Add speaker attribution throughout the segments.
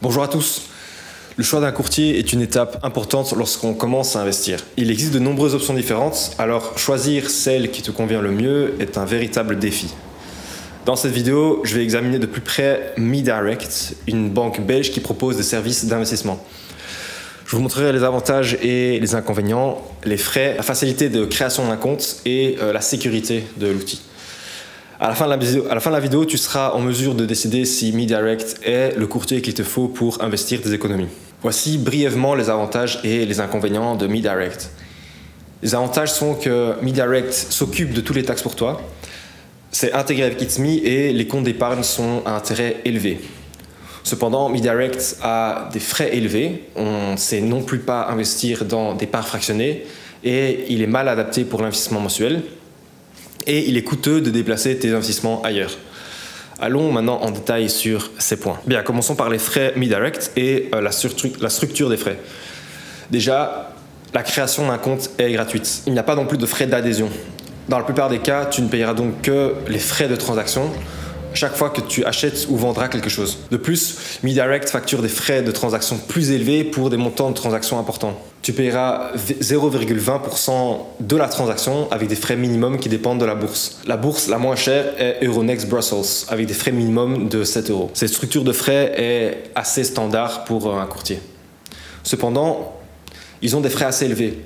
Speaker 1: Bonjour à tous. Le choix d'un courtier est une étape importante lorsqu'on commence à investir. Il existe de nombreuses options différentes, alors choisir celle qui te convient le mieux est un véritable défi. Dans cette vidéo, je vais examiner de plus près MeDirect, une banque belge qui propose des services d'investissement. Je vous montrerai les avantages et les inconvénients, les frais, la facilité de création d'un compte et la sécurité de l'outil. À la fin de la vidéo, tu seras en mesure de décider si MeDirect est le courtier qu'il te faut pour investir tes économies. Voici brièvement les avantages et les inconvénients de MeDirect. Les avantages sont que MeDirect s'occupe de toutes les taxes pour toi, c'est intégré avec It's Me et les comptes d'épargne sont à intérêt élevé. Cependant, MeDirect a des frais élevés, on ne sait non plus pas investir dans des parts fractionnées et il est mal adapté pour l'investissement mensuel. Et il est coûteux de déplacer tes investissements ailleurs. Allons maintenant en détail sur ces points. Bien, commençons par les frais MeDirect et la structure des frais. Déjà, la création d'un compte est gratuite. Il n'y a pas non plus de frais d'adhésion. Dans la plupart des cas, tu ne payeras donc que les frais de transaction chaque fois que tu achètes ou vendras quelque chose. De plus, MeDirect facture des frais de transaction plus élevés pour des montants de transactions importants. Tu payeras 0,20% de la transaction avec des frais minimums qui dépendent de la bourse. La bourse la moins chère est Euronext Brussels avec des frais minimums de 7 €. Cette structure de frais est assez standard pour un courtier. Cependant, ils ont des frais assez élevés.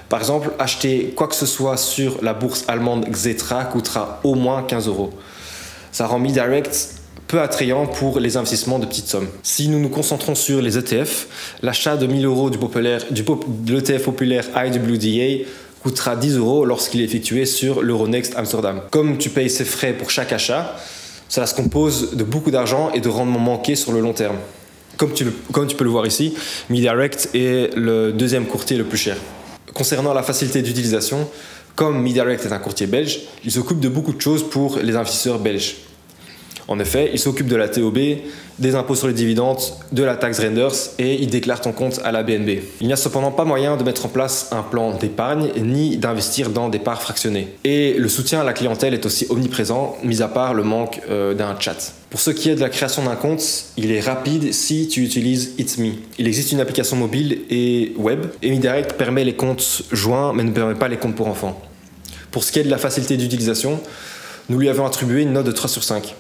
Speaker 1: Par exemple, acheter quoi que ce soit sur la bourse allemande Xetra coûtera au moins 15 €. Ça rend MeDirect peu attrayant pour les investissements de petites sommes. Si nous nous concentrons sur les ETF, l'achat de 1000 € de l'ETF populaire IWDA coûtera 10 € lorsqu'il est effectué sur l'Euronext Amsterdam. Comme tu payes ces frais pour chaque achat, cela se compose de beaucoup d'argent et de rendement manqué sur le long terme. Comme tu peux le voir ici, MeDirect est le deuxième courtier le plus cher. Concernant la facilité d'utilisation, comme MeDirect est un courtier belge, il s'occupe de beaucoup de choses pour les investisseurs belges. En effet, il s'occupe de la TOB, des impôts sur les dividendes, de la taxe Renders et il déclare ton compte à la BNB. Il n'y a cependant pas moyen de mettre en place un plan d'épargne ni d'investir dans des parts fractionnées. Et le soutien à la clientèle est aussi omniprésent, mis à part le manque d'un chat. Pour ce qui est de la création d'un compte, il est rapide si tu utilises It's Me. Il existe une application mobile et web et MeDirect permet les comptes joints mais ne permet pas les comptes pour enfants. Pour ce qui est de la facilité d'utilisation, nous lui avons attribué une note de 3 sur 5.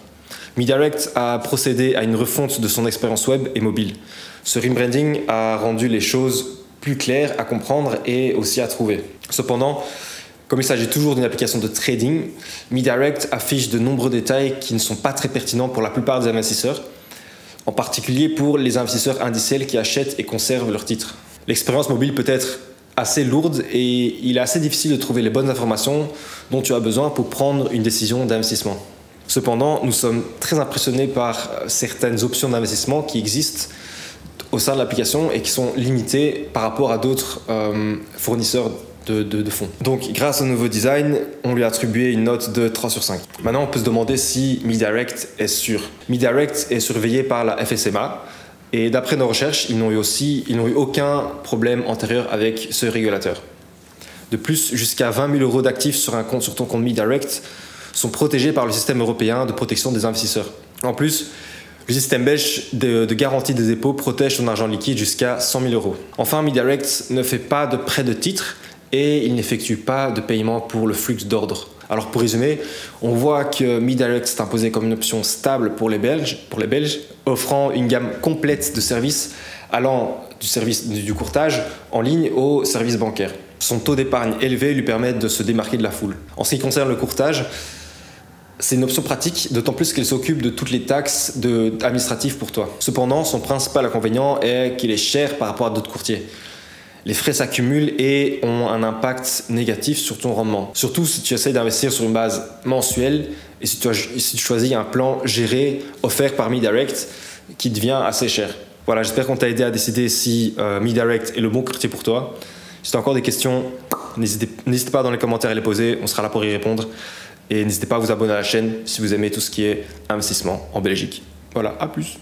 Speaker 1: MeDirect a procédé à une refonte de son expérience web et mobile. Ce rebranding a rendu les choses plus claires à comprendre et aussi à trouver. Cependant, comme il s'agit toujours d'une application de trading, MeDirect affiche de nombreux détails qui ne sont pas très pertinents pour la plupart des investisseurs, en particulier pour les investisseurs indiciels qui achètent et conservent leurs titres. L'expérience mobile peut être assez lourde et il est assez difficile de trouver les bonnes informations dont tu as besoin pour prendre une décision d'investissement. Cependant, nous sommes très impressionnés par certaines options d'investissement qui existent au sein de l'application et qui sont limitées par rapport à d'autres fournisseurs de fonds. Donc, grâce au nouveau design, on lui a attribué une note de 3 sur 5. Maintenant, on peut se demander si MeDirect est sûr. MeDirect est surveillé par la FSMA et d'après nos recherches, ils n'ont eu aucun problème antérieur avec ce régulateur. De plus, jusqu'à 20 000 € d'actifs sur ton compte MeDirect sont protégés par le système européen de protection des investisseurs. En plus, le système belge de garantie des dépôts protège ton argent liquide jusqu'à 100 000 €. Enfin, MeDirect ne fait pas de prêt de titres et il n'effectue pas de paiement pour le flux d'ordre. Alors pour résumer, on voit que MeDirect s'est imposé comme une option stable pour les Belges, offrant une gamme complète de services allant du service du courtage en ligne au service bancaire. Son taux d'épargne élevé lui permet de se démarquer de la foule. En ce qui concerne le courtage, c'est une option pratique, d'autant plus qu'elle s'occupe de toutes les taxes administratives pour toi. Cependant, son principal inconvénient est qu'il est cher par rapport à d'autres courtiers. Les frais s'accumulent et ont un impact négatif sur ton rendement. Surtout si tu essaies d'investir sur une base mensuelle et si tu choisis un plan géré offert par MeDirect qui devient assez cher. Voilà, j'espère qu'on t'a aidé à décider si MeDirect est le bon courtier pour toi. Si tu as encore des questions, n'hésitez pas dans les commentaires à les poser, on sera là pour y répondre. Et n'hésitez pas à vous abonner à la chaîne si vous aimez tout ce qui est investissement en Belgique. Voilà, à plus.